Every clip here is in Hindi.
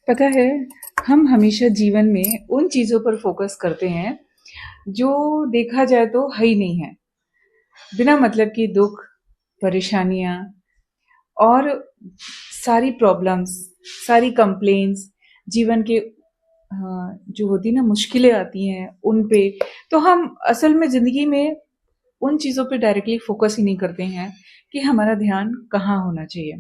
पता है, हम हमेशा जीवन में उन चीज़ों पर फ़ोकस करते हैं, जो देखा जाए तो है ही नहीं है। बिना मतलब की दुःख, परेशानियाँ और सारी प्रॉब्लम्स, सारी कंप्लेंट्स, जीवन के जो होती है ना मुश्किलें आती हैं, उन पे तो हम असल में ज़िंदगी में उन चीज़ों पे डायरेक्टली फ़ोकस ही नहीं करते हैं कि हमारा ध्यान कहाँ होना चाहिए।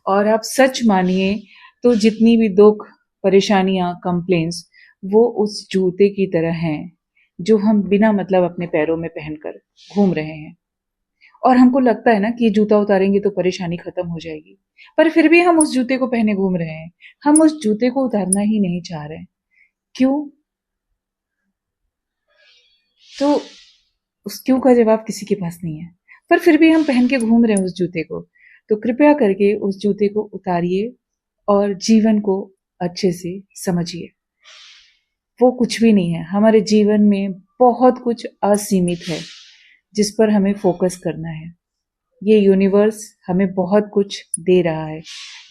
और आप सच मानिए तो जितनी भी दुःख, परेशानियाँ, कंप्लेंट्स वो उस जूते की तरह हैं, जो हम बिना मतलब अपने पैरों में पहनकर घूम रहे हैं। और हमको लगता है ना कि ये जूता उतारेंगे तो परेशानी खत्म हो जाएगी। पर फिर भी हम उस जूते को पहने घूम रहे हैं। हम उस जूते को उतारना ही नहीं चाह रहे। क्यों? तो उस क्यों का जवाब किसी के पास नहीं है। पर फिर भी हम पहन के घूम रहे हैं उस जूते को। तो कृपया करके उस जूते को उतारिए और जीवन को अच्छे से समझिए। वो कुछ भी नहीं है। हमारे जीवन में बहुत कुछ असीमित है, जिस पर हमें फोकस करना है। ये यूनिवर्स हमें बहुत कुछ दे रहा है,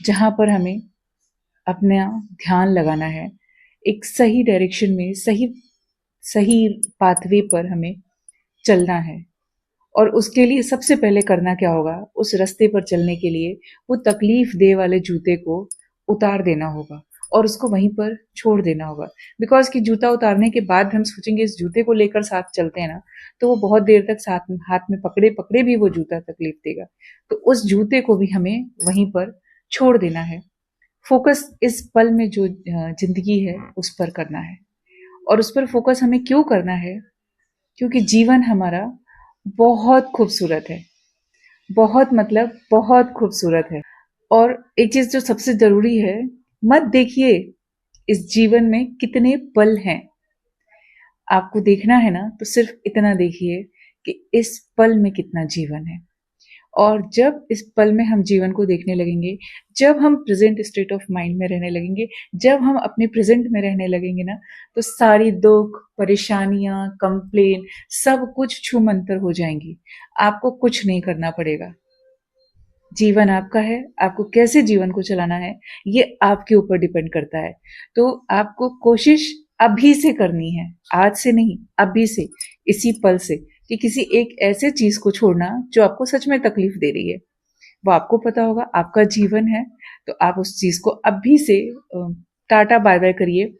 जहाँ पर हमें अपना ध्यान लगाना है। एक सही डायरेक्शन में, सही सही पाथवे पर हमें चलना है। और उसके लिए सबसे पहले करना क्या होगा? उस रास्ते पर चलने के लिए वो तकलीफ दे वाले जूते को उतार देना होगा और उसको वहीं पर छोड़ देना होगा। बिकॉज़ कि जूता उतारने के बाद हम सोचेंगे इस जूते को लेकर साथ चलते हैं ना, तो वो बहुत देर तक साथ में हाथ में पकड़े-पकड़े भी वो जूता तकलीफ देगा। तो उस जूते को भी हमें वहीं पर छोड़ देना है। फ़ोकस इस पल में जो ज़िंदगी है उस पर करना है। और उस पर फ़ोकस हमें क्यों करना है? क्योंकि जीवन हमारा बहुत खूबसूरत है। बहुत मतलब बहुत खूबसूरत है। और एक चीज़ जो सबसे ज़रूरी है, मत देखिए इस जीवन में कितने पल हैं। आपको देखना है ना तो सिर्फ़ इतना देखिए कि इस पल में कितना जीवन है। और जब इस पल में हम जीवन को देखने लगेंगे, जब हम प्रेज़ेंट स्टेट ऑफ माइंड में रहने लगेंगे, जब हम अपने प्रेज़ेंट में रहने लगेंगे ना, तो सारी दुःख, परेशानियाँ, कंप्लेन सब कुछ छूमंतर हो जाएँगी। आपको कुछ नहीं करना पड़ेगा। जीवन आपका है, आपको कैसे जीवन को चलाना है, ये आपके ऊपर डिपेंड करता है। तो आपको कोशिश अभी से करनी है, आज से नहीं, अभी से, इसी पल से, कि किसी एक ऐसे चीज़ को छोड़ना जो आपको सच में तकलीफ दे रही है। वो आपको पता होगा, आपका जीवन है, तो आप उस चीज़ को अभी से टाटा बाय-बाय करिए।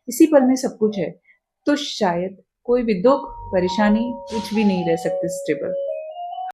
इसी पल में सब कुछ है। तो शायद कोई भी दुःख, परेशानी कुछ भी नहीं रह सकते स्टेबल।